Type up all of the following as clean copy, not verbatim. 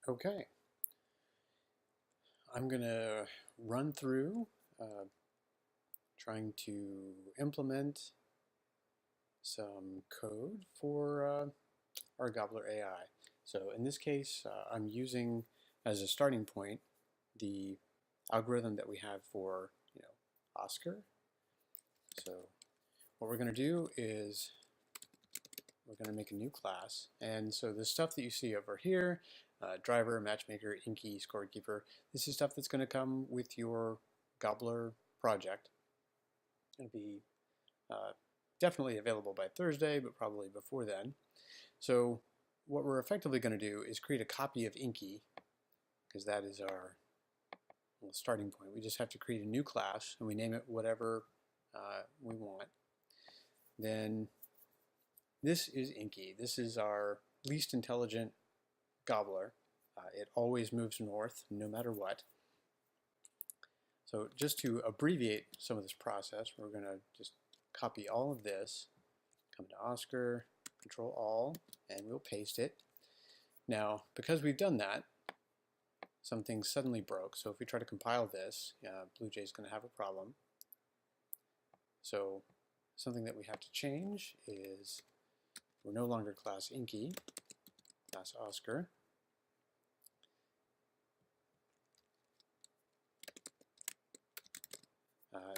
Okay, I'm going to run through trying to implement some code for our Gobbler AI. So in this case, I'm using as a starting point the algorithm that we have for Oscar. So what we're going to do is we're going to make a new class, and so the stuff that you see over here, driver, matchmaker, inky, scorekeeper, this is stuff that's going to come with your Gobbler project. It'll be definitely available by Thursday, but probably before then. So what we're effectively going to do is create a copy of Inky, because that is our starting point. We just have to create a new class, and we name it whatever we want. Then this is Inky. This is our least intelligent Gobbler. It always moves north, no matter what. So just to abbreviate some of this process, we're going to just copy all of this, come to Oscar, Control All, and we'll paste it. Now, because we've done that, something suddenly broke. So if we try to compile this, BlueJay is going to have a problem. So something that we have to change is we're no longer class Inky, class Oscar.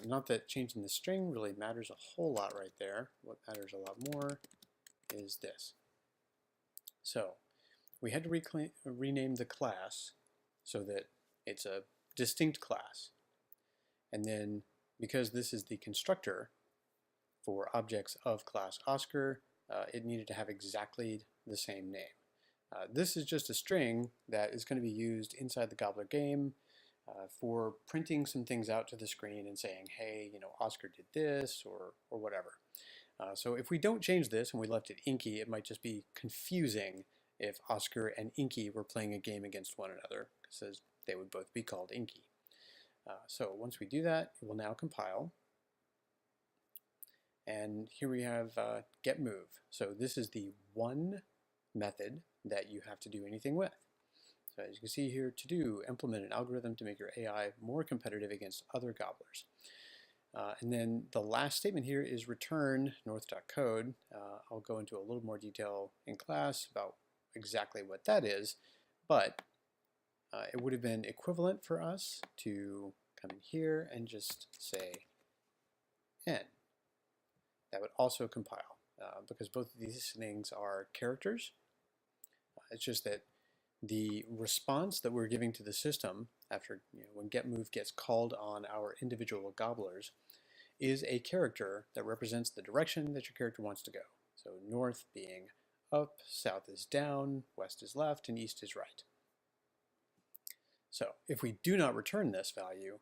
Not that changing the string really matters a whole lot right there. What matters a lot more is this. So we had to rename the class so that it's a distinct class. And then because this is the constructor for objects of class Oscar, it needed to have exactly the same name. This is just a string that is going to be used inside the Gobbler game for printing some things out to the screen and saying, hey, Oscar did this or whatever. So if we don't change this and we left it Inky, it might just be confusing if Oscar and Inky were playing a game against one another, because they would both be called Inky. So once we do that, it will now compile. And here we have getMove. So this is the one method that you have to do anything with. So as you can see here, to do, implement an algorithm to make your AI more competitive against other Gobblers. And then the last statement here is return north.code. I'll go into a little more detail in class about exactly what that is, but it would have been equivalent for us to come in here and just say n. That would also compile because both of these things are characters. It's just that the response that we're giving to the system after when getMove gets called on our individual gobblers is a character that represents the direction that your character wants to go. So north being up, south is down, west is left, and east is right. So if we do not return this value,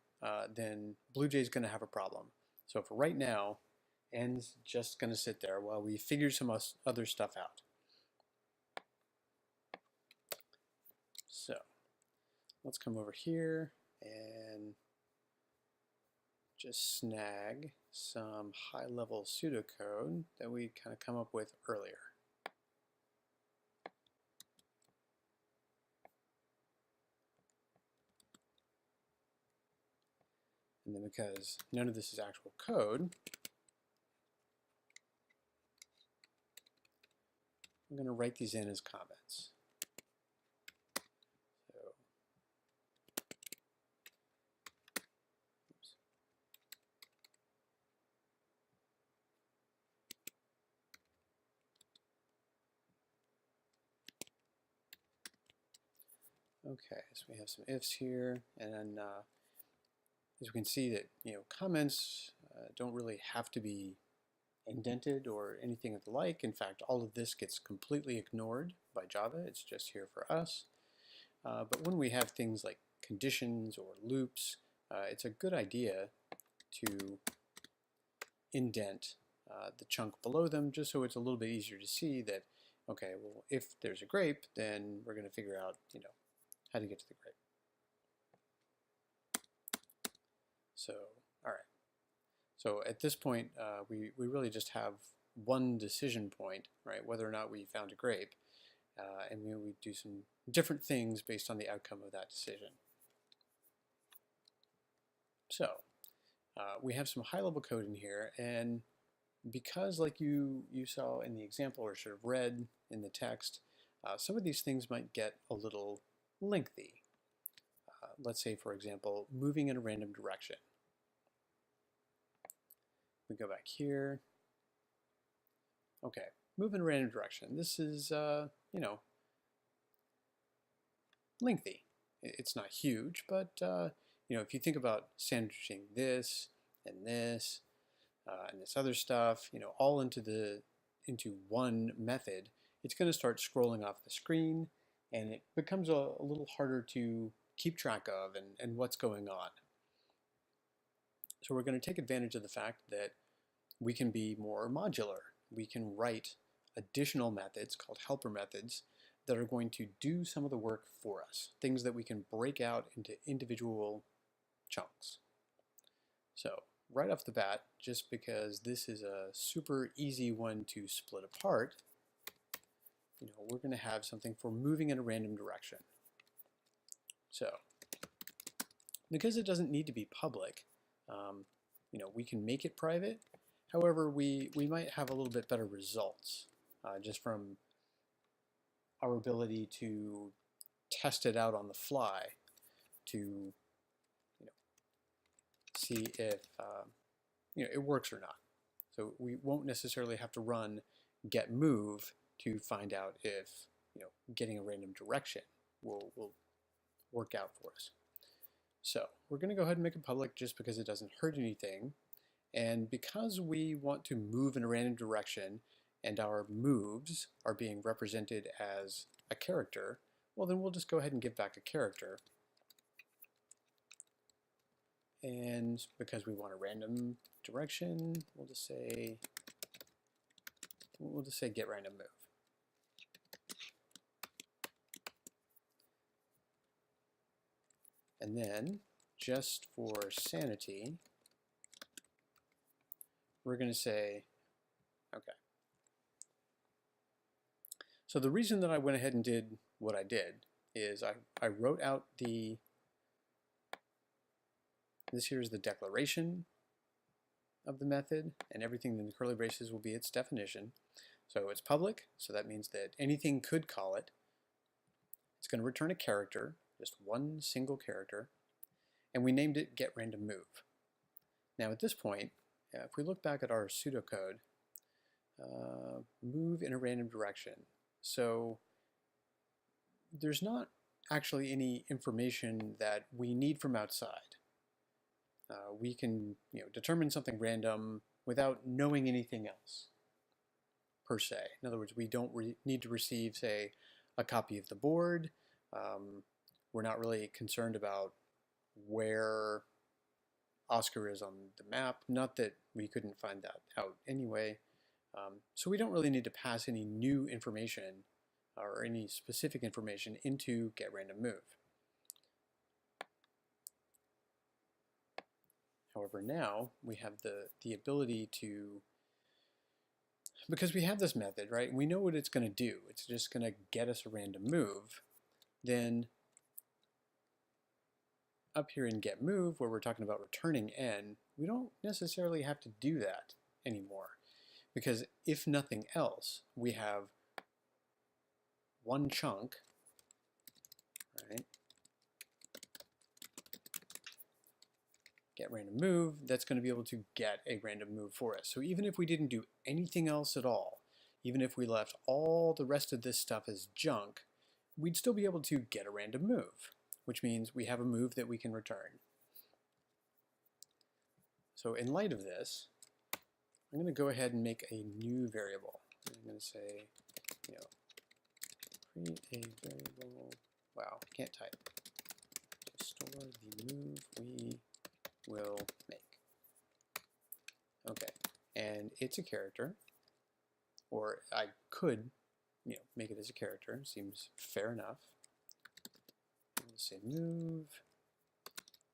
then BlueJay is going to have a problem. So for right now, n's just going to sit there while we figure some other stuff out. So let's come over here and just snag some high-level pseudocode that we kind of come up with earlier. And then because none of this is actual code, I'm going to write these in as comments. Okay, so we have some ifs here, and then as we can see that comments don't really have to be indented or anything of the like. In fact, all of this gets completely ignored by Java. It's just here for us. But when we have things like conditions or loops, it's a good idea to indent the chunk below them just so it's a little bit easier to see that, okay, well, if there's a grape, then we're going to figure out, how to get to the grape. So, all right. So at this point, we really just have one decision point, right? Whether or not we found a grape. and we do some different things based on the outcome of that decision. So we have some high-level code in here, and because like you saw in the example or sort of read in the text, some of these things might get a little lengthy. Let's say, for example, moving in a random direction. We go back here. Okay, move in a random direction. This is, you know, lengthy. It's not huge, but, you know, if you think about sandwiching this and this other stuff, you know, all into one method, it's going to start scrolling off the screen, and it becomes a little harder to keep track of and what's going on. So we're going to take advantage of the fact that we can be more modular. We can write additional methods called helper methods that are going to do some of the work for us, things that we can break out into individual chunks. So right off the bat, just because this is a super easy one to split apart, you know, we're going to have something for moving in a random direction. So because it doesn't need to be public, you know, we can make it private. However, we might have a little bit better results just from our ability to test it out on the fly to, you know, see if you know, it works or not. So we won't necessarily have to run get move to find out if, you know, getting a random direction will work out for us. So we're going to go ahead and make it public just because it doesn't hurt anything. And because we want to move in a random direction and our moves are being represented as a character, well, then we'll just go ahead and give back a character. And because we want a random direction, we'll just say get random move. And then, just for sanity, we're going to say, okay. So the reason that I went ahead and did what I did is I wrote out this here is the declaration of the method, and everything in the curly braces will be its definition. So it's public, so that means that anything could call it. It's going to return a character, just one single character, and we named it getRandomMove. Now at this point, if we look back at our pseudocode, move in a random direction. So there's not actually any information that we need from outside. We can, you know, determine something random without knowing anything else, per se. In other words, we don't need to receive, say, a copy of the board. We're not really concerned about where Oscar is on the map. Not that we couldn't find that out anyway. So we don't really need to pass any new information or any specific information into getRandomMove. However, now we have the ability to, because we have this method, right? We know what it's going to do. It's just going to get us a random move. Then up here in getMove, where we're talking about returning n, we don't necessarily have to do that anymore. Because if nothing else, we have one chunk, right? getRandomMove, that's going to be able to get a random move for us. So even if we didn't do anything else at all, even if we left all the rest of this stuff as junk, we'd still be able to get a random move, which means we have a move that we can return. So in light of this, I'm going to go ahead and make a new variable. I'm going to say, you know, create a variable. Wow, can't type. Store the move we will make. Okay, and it's a character, or I could, you know, make it as a character. Seems fair enough. Let's say move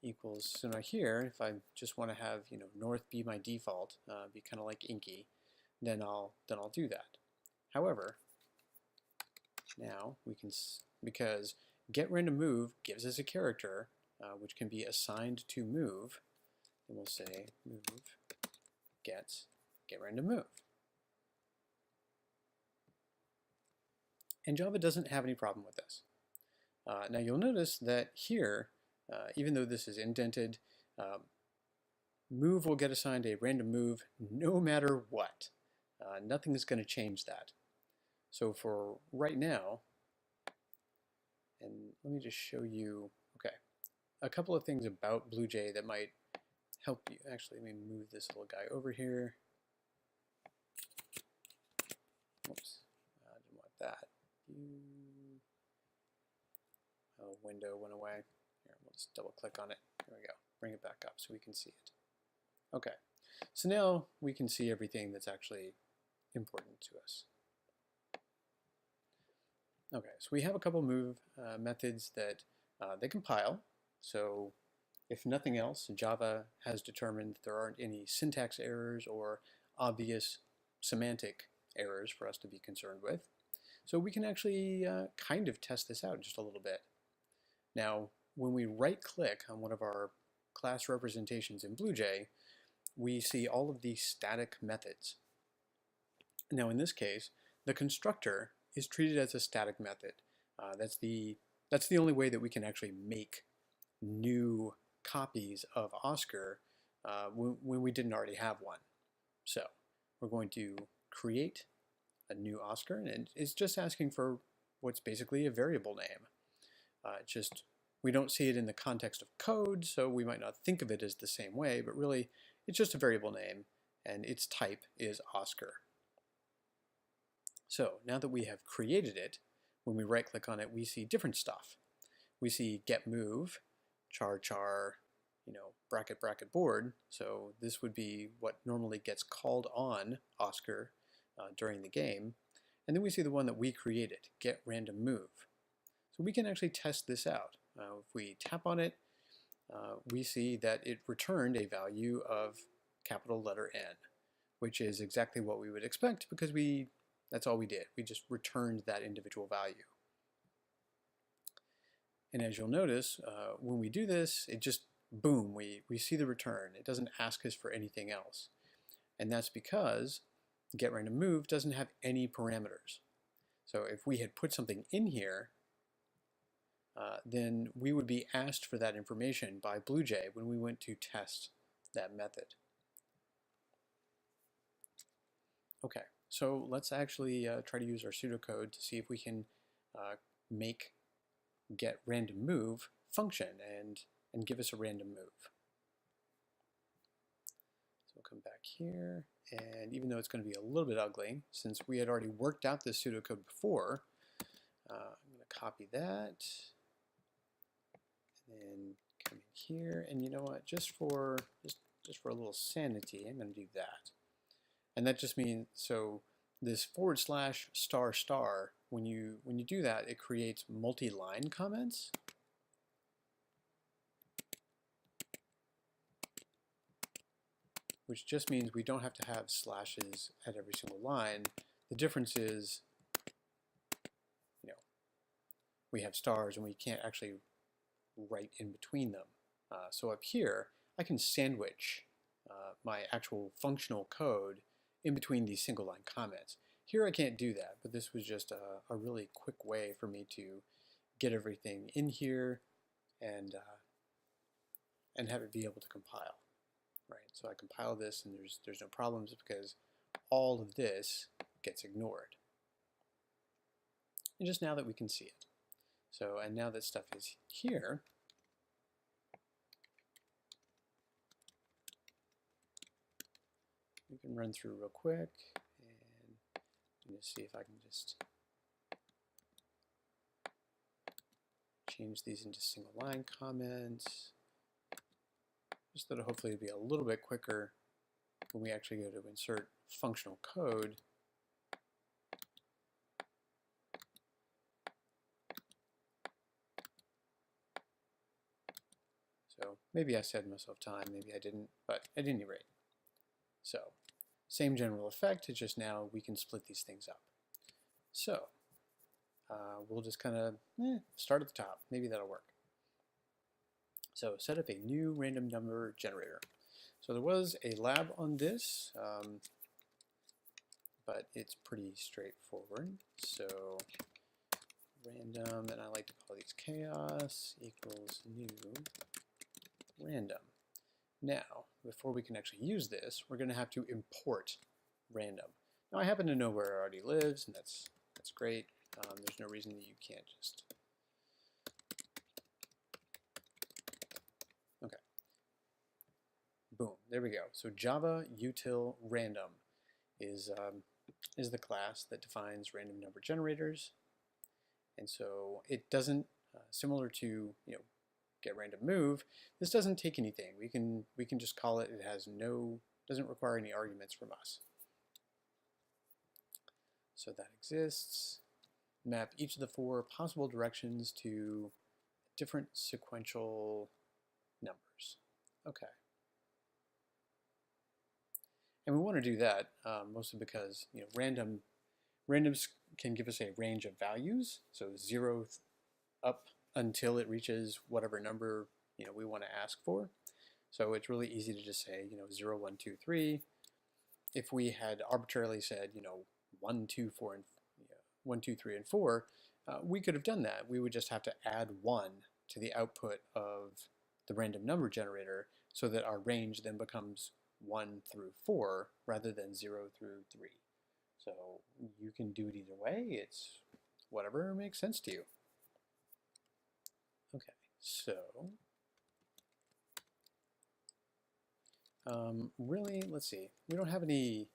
equals. So now here, if I just want to have, you know, north be my default, be kind of like Inky, then I'll do that. However, now we can, because getRandomMove gives us a character which can be assigned to move, then we'll say move getRandomMove. And Java doesn't have any problem with this. Now you'll notice that here, even though this is indented, move will get assigned a random move no matter what. Nothing is going to change that. So for right now, and let me just show you, okay, a couple of things about BlueJ that might help you. Actually, let me move this little guy over here. Oops, I didn't want that. Oh, window went away. Here, we'll just double click on it. There we go. Bring it back up so we can see it. Okay, so now we can see everything that's actually important to us. Okay, so we have a couple move methods that they compile. So if nothing else, Java has determined that there aren't any syntax errors or obvious semantic errors for us to be concerned with. So we can actually kind of test this out just a little bit. Now, when we right-click on one of our class representations in BlueJ, we see all of these static methods. Now, in this case, the constructor is treated as a static method. That's the only way that we can actually make new copies of Oscar when we didn't already have one. So we're going to create a new Oscar, and it's just asking for what's basically a variable name. We don't see it in the context of code, so we might not think of it as the same way, but really it's just a variable name, and its type is Oscar. So now that we have created it, when we right-click on it, we see different stuff. We see getMove, char, bracket, board. So this would be what normally gets called on Oscar during the game. And then we see the one that we created, getRandomMove. So we can actually test this out. If we tap on it, we see that it returned a value of capital letter N, which is exactly what we would expect because that's all we did. We just returned that individual value. And as you'll notice, when we do this, it just, boom, we see the return. It doesn't ask us for anything else. And that's because getRandomMove doesn't have any parameters. So if we had put something in here, then we would be asked for that information by BlueJ when we went to test that method. Okay, so let's actually try to use our pseudocode to see if we can make getRandomMove function and give us a random move. So we'll come back here, and even though it's going to be a little bit ugly, since we had already worked out this pseudocode before, I'm going to copy that, and then come in here, and you know what? Just for a little sanity, I'm going to do that. And that just means, so this /**, when you do that, it creates multi-line comments. Which just means we don't have to have slashes at every single line. The difference is, we have stars and we can't actually write in between them. So up here, I can sandwich my actual functional code in between these single line comments. Here I can't do that, but this was just a really quick way for me to get everything in here and have it be able to compile. Right, so I compile this and there's no problems because all of this gets ignored. And just now that we can see it. So, and now that stuff is here, we can run through real quick and just see if I can just change these into single line comments. Just that hopefully it'll be a little bit quicker when we actually go to insert functional code. So maybe I saved myself time, maybe I didn't, but at any rate. So same general effect, it's just now we can split these things up. So we'll just kind of start at the top. Maybe that'll work. So set up a new random number generator. So there was a lab on this, but it's pretty straightforward. So random, and I like to call these chaos equals new random. Now, before we can actually use this, we're going to have to import random. Now I happen to know where it already lives, and that's great. There's no reason that you can't just. Okay. Boom. There we go. So Java util random is the class that defines random number generators, and so it doesn't similar to get random move. This doesn't take anything. We can just call it. It doesn't require any arguments from us. So that exists. Map each of the 4 possible directions to different sequential numbers. Okay. And we want to do that mostly because randoms can give us a range of values. So 0 up until it reaches whatever number we want to ask for. So it's really easy to just say 0, 1, 2, 3. If we had arbitrarily said 1, 2, 4, and 1, 2, 3, and 4, we could have done that. We would just have to add 1 to the output of the random number generator so that our range then becomes 1 through 4 rather than 0 through 3. So you can do it either way. It's whatever makes sense to you. Okay, so really, let's see. We don't have any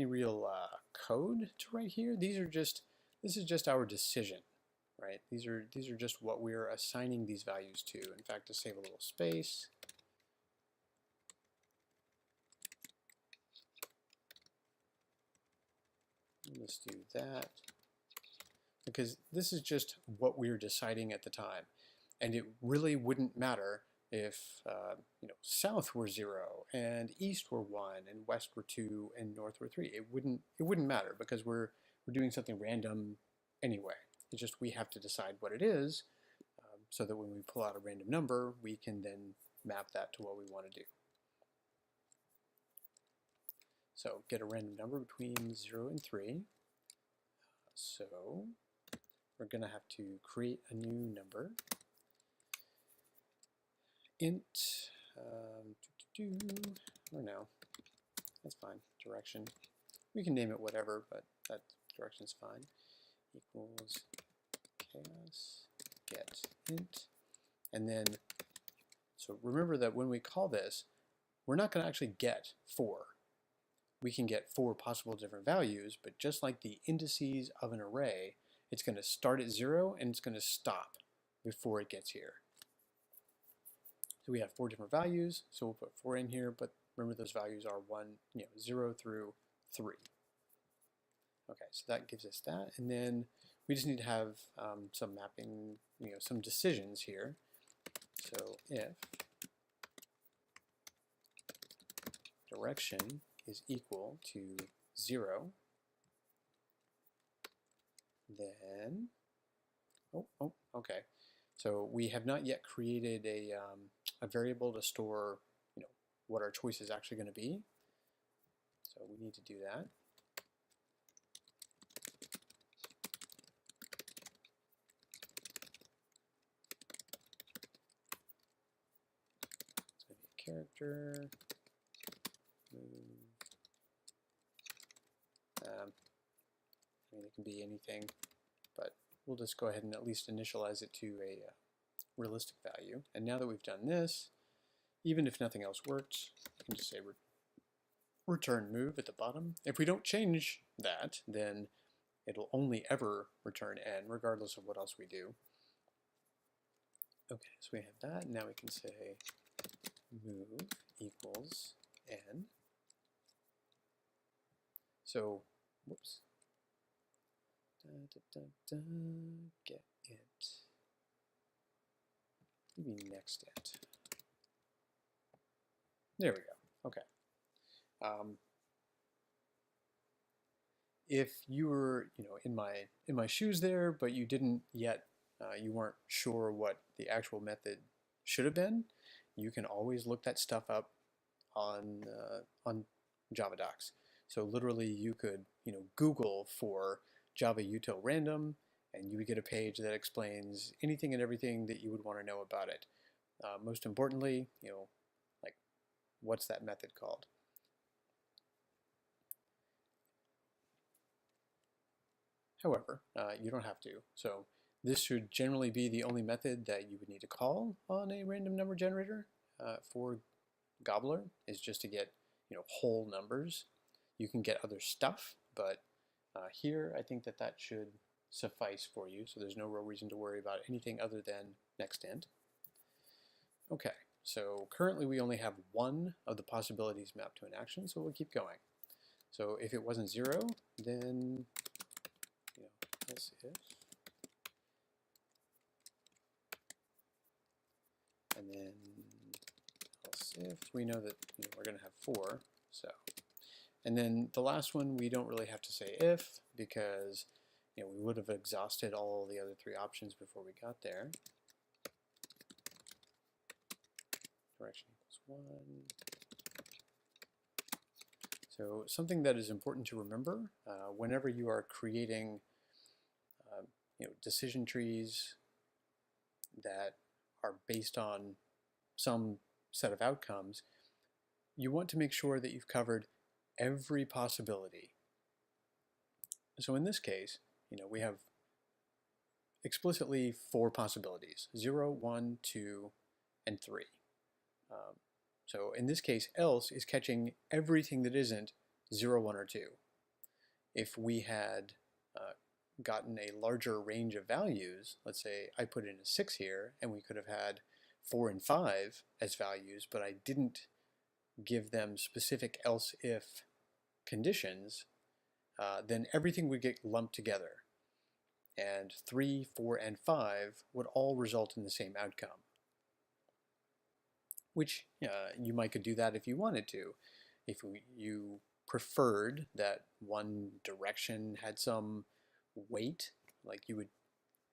real code to write here. This is just our decision, right? These are just what we're assigning these values to. In fact, to save a little space, let's do that, because this is just what we're deciding at the time, and it really wouldn't matter if south were 0 and east were 1 and west were 2 and north were 3. It wouldn't matter because we're doing something random anyway. It's just we have to decide what it is, so that when we pull out a random number, we can then map that to what we want to do. So get a random number between 0 and 3. So we're going to have to create a new number. Int, or no, that's fine, direction. We can name it whatever, but that direction's fine. Equals chaos get int. And then, so remember that when we call this, we're not going to actually get 4. We can get 4 possible different values, but just like the indices of an array, it's going to start at 0 and it's going to stop before it gets here. So we have 4 different values, so we'll put 4 in here, but remember those values are 0 through 3. Okay, so that gives us that, and then we just need to have some mapping, some decisions here. So if direction is equal to 0, then, okay. So we have not yet created a variable to store, what our choice is actually going to be. So we need to do that. It's going to be a character. I mean, it can be anything, but we'll just go ahead and at least initialize it to a realistic value. And now that we've done this, even if nothing else works, we can just say return move at the bottom. If we don't change that, then it'll only ever return n, regardless of what else we do. Okay, so we have that. Now we can say move equals n. So, whoops. Get it. Maybe next it. There we go. Okay. if you were, in my shoes there, but you didn't yet, you weren't sure what the actual method should have been, you can always look that stuff up on Java Docs. So literally, you could, Google for Java util random, and you would get a page that explains anything and everything that you would want to know about it. Most importantly, like what's that method called? However, you don't have to. So this should generally be the only method that you would need to call on a random number generator for Gobbler, is just to get whole numbers. You can get other stuff, but here I think that should suffice for you. So there's no real reason to worry about anything other than next int. Okay, so currently we only have one of the possibilities mapped to an action, so we'll keep going. So if it wasn't 0, then else if, and then else if, we know that we're going to have 4, so. And then the last one, we don't really have to say if, because we would have exhausted all the other 3 options before we got there. Direction equals 1. So something that is important to remember whenever you are creating decision trees that are based on some set of outcomes, you want to make sure that you've covered every possibility. So in this case, we have explicitly 4 possibilities: 0, 1, 2, and 3. So in this case, else is catching everything that isn't 0, 1, or 2. If we had gotten a larger range of values, let's say I put in a 6 here, and we could have had 4 and 5 as values, but I didn't give them specific else if conditions, then everything would get lumped together. And 3, 4, and 5 would all result in the same outcome. Which you might could do that if you wanted to. If you preferred that one direction had some weight, like you would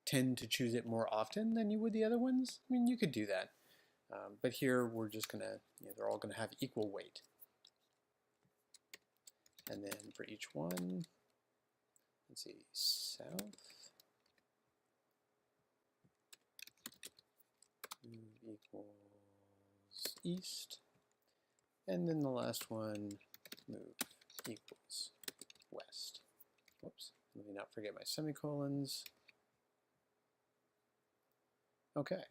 tend to choose it more often than you would the other ones, I mean, you could do that. But here we're just going to, they're all going to have equal weight. And then for each one, let's see, south equals east. And then the last one, move equals west. Whoops, let me not forget my semicolons. Okay,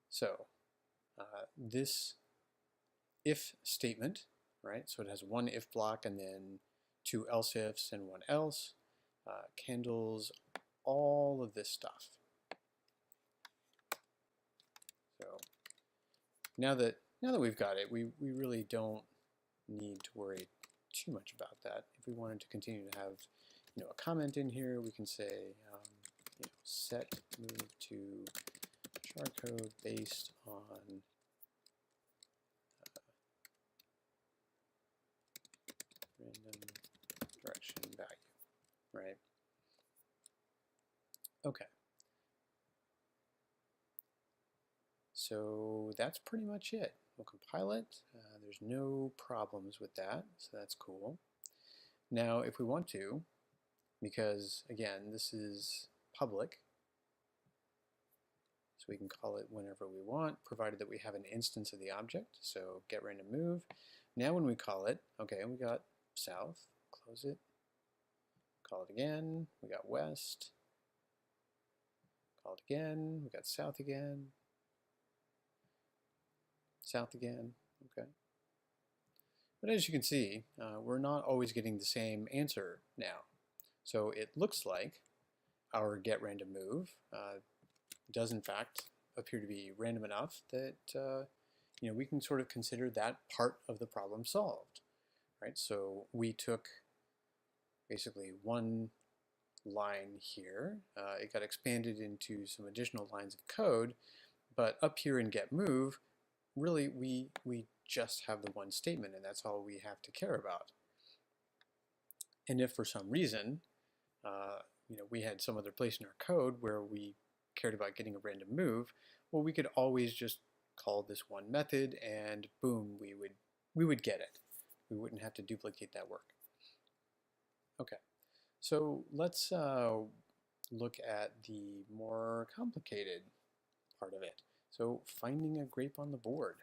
so this if statement, right? So it has one if block and then 2 else ifs and 1 else, handles all of this stuff. So now that we've got it, we really don't need to worry too much about that. If we wanted to continue to have a comment in here, we can say set move to char code based on random direction value, right? Okay. So that's pretty much it. We'll compile it. There's no problems with that, so that's cool. Now, if we want to, because again, this is public, so we can call it whenever we want, provided that we have an instance of the object. So get random move. Now when we call it, okay, we got south, close it, call it again, we got west, call it again, we got south again, south again, okay. But as you can see, we're not always getting the same answer now. So it looks like our get random move does in fact appear to be random enough that we can sort of consider that part of the problem solved, right? So we took basically one line here. It got expanded into some additional lines of code, but up here in get move, really we just have the one statement, and that's all we have to care about. And if for some reason, we had some other place in our code where we cared about getting a random move, well, we could always just call this one method and boom, we would get it. We wouldn't have to duplicate that work. Okay, so let's look at the more complicated part of it. So finding a grape on the board.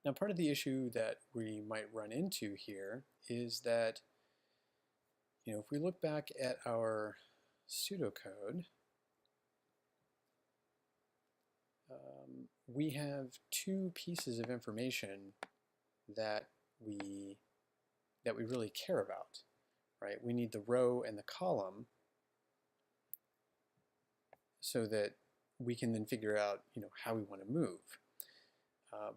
Now, part of the issue that we might run into here is that, if we look back at our pseudocode, we have two pieces of information that we really care about, right? We need the row and the column so that we can then figure out, how we want to move.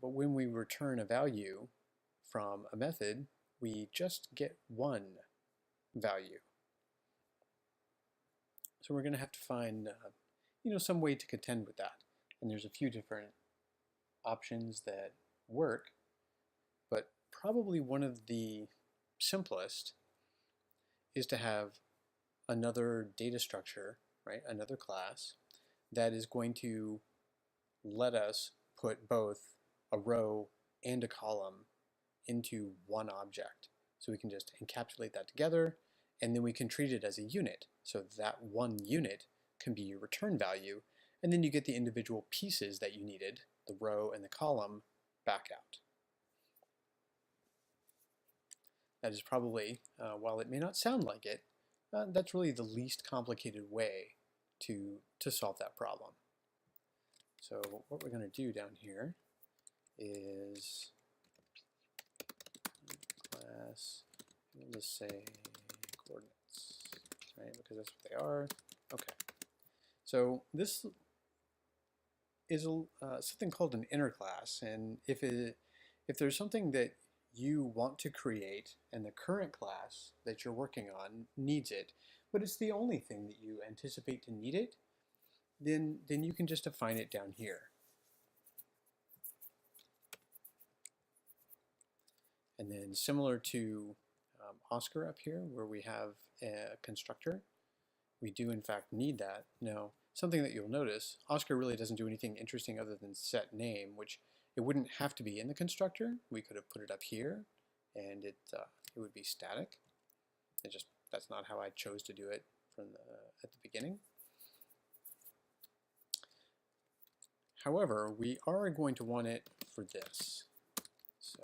But when we return a value from a method, we just get one value. So we're going to have to find, some way to contend with that. And there's a few different options that work, but probably one of the simplest is to have another data structure, right, another class that is going to let us put both a row and a column into one object. So we can just encapsulate that together, and then we can treat it as a unit. So that one unit can be your return value, and then you get the individual pieces that you needed, the row and the column, back out. That is probably, while it may not sound like it, that's really the least complicated way to solve that problem. So what we're going to do down here is class, we'll just say coordinates, right? Because that's what they are. Okay. So this is something called an inner class, and if there's something that you want to create and the current class that you're working on needs it, but it's the only thing that you anticipate to need it, then you can just define it down here. And then similar to Oscar up here, where we have a constructor, we do in fact need that. Now, something that you'll notice, Oscar really doesn't do anything interesting other than set name, which it wouldn't have to be in the constructor. We could have put it up here, and it would be static. That's not how I chose to do it at the beginning. However, we are going to want it for this. So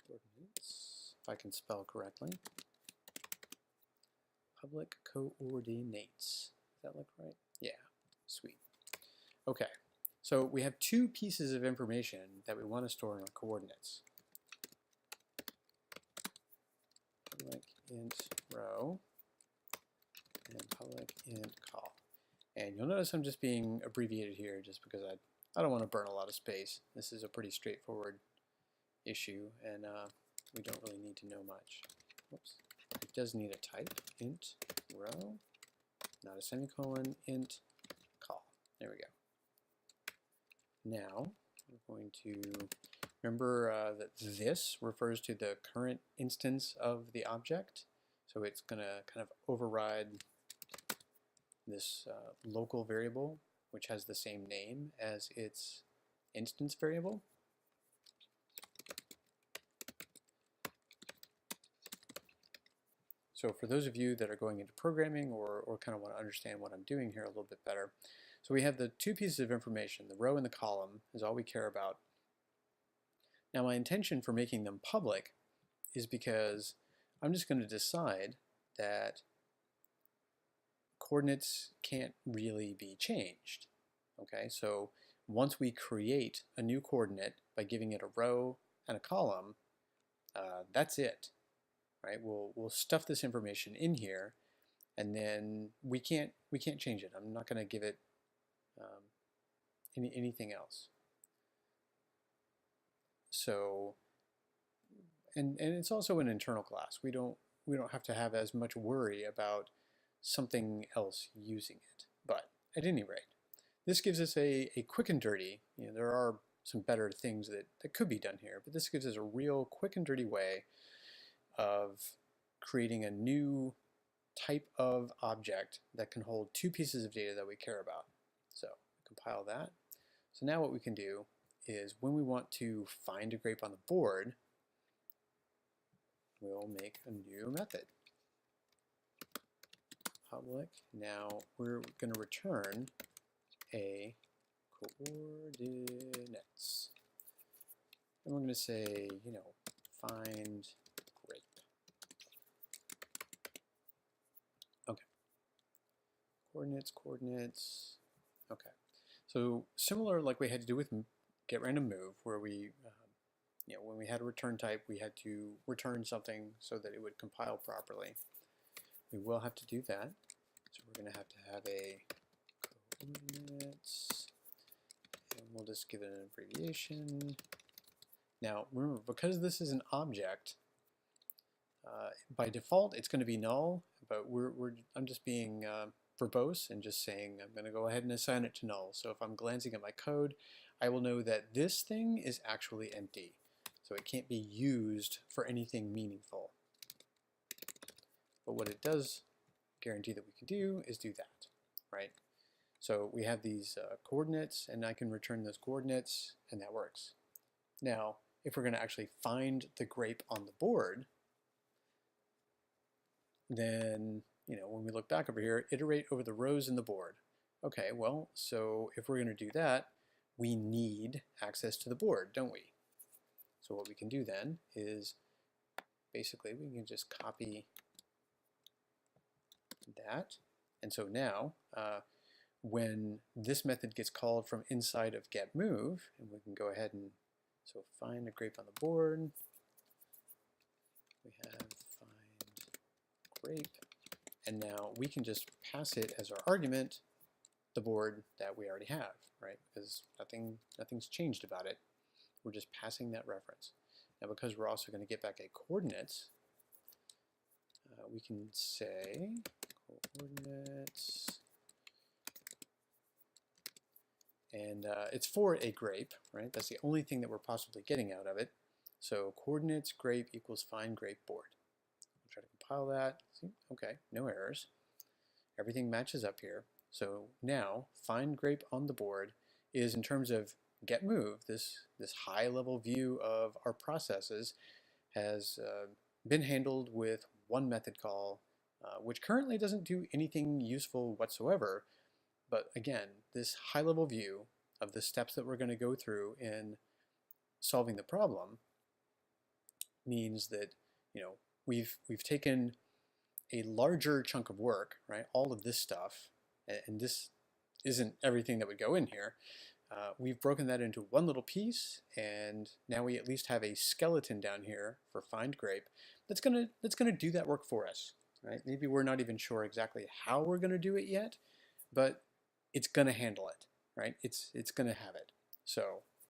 coordinates, if I can spell correctly. Public coordinates. Does that look right? Yeah, sweet. Okay, so we have two pieces of information that we want to store in our coordinates. Public int row and public int col. And you'll notice I'm just being abbreviated here just because I don't want to burn a lot of space. This is a pretty straightforward issue, and we don't really need to know much. Whoops. It does need a type, int row, not a semicolon, int col. There we go. Now, we're going to remember that this refers to the current instance of the object. So it's going to kind of override this local variable, which has the same name as its instance variable. So for those of you that are going into programming or kind of want to understand what I'm doing here a little bit better, so we have the two pieces of information, the row and the column is all we care about. Now my intention for making them public is because I'm just going to decide that coordinates can't really be changed. Okay, so once we create a new coordinate by giving it a row and a column, that's it. Right? We'll stuff this information in here, and then we can't change it. I'm not going to give it anything else. So, and it's also an internal class. We don't have to have as much worry about something else using it. But at any rate, this gives us a quick and dirty. There are some better things that could be done here, but this gives us a real quick and dirty way of creating a new type of object that can hold two pieces of data that we care about. So compile that. So now what we can do is when we want to find a grape on the board, we'll make a new method. Public. Now we're going to return a coordinates. And we're going to say, find grape. Okay. Coordinates. Okay. So similar like we had to do with getRandomMove, where we, when we had a return type, we had to return something so that it would compile properly. We will have to do that. So we're going to have a coordinates, and we'll just give it an abbreviation. Now remember, because this is an object, by default it's going to be null, but I'm just being verbose and just saying I'm going to go ahead and assign it to null. So if I'm glancing at my code, I will know that this thing is actually empty. So it can't be used for anything meaningful. But what it does guarantee that we can do is do that, right? So we have these coordinates, and I can return those coordinates, and that works. Now, if we're going to actually find the grape on the board, then, when we look back over here, iterate over the rows in the board. Okay, well, so if we're going to do that, we need access to the board, don't we? So what we can do then is basically we can just copy that. And so now, when this method gets called from inside of getMove, and we can go ahead and so find a grape on the board, we have find grape, and now we can just pass it as our argument the board that we already have, right? Because nothing's changed about it. We're just passing that reference. Now because we're also going to get back a coordinates, we can say coordinates, and it's for a grape, right? That's the only thing that we're possibly getting out of it. So coordinates grape equals find grape board. We'll try to compile that. See? Okay, no errors. Everything matches up here. So now find grape on the board is, in terms of getMove, this high level view of our processes has been handled with one method call, which currently doesn't do anything useful whatsoever. But again, this high level view of the steps that we're going to go through in solving the problem means that we've taken a larger chunk of work, right? All of this stuff, and this isn't everything that would go in here. We've broken that into one little piece, and now we at least have a skeleton down here for find grape that's gonna do that work for us, right? Maybe we're not even sure exactly how we're gonna do it yet, but it's gonna handle it, right? It's gonna have it. So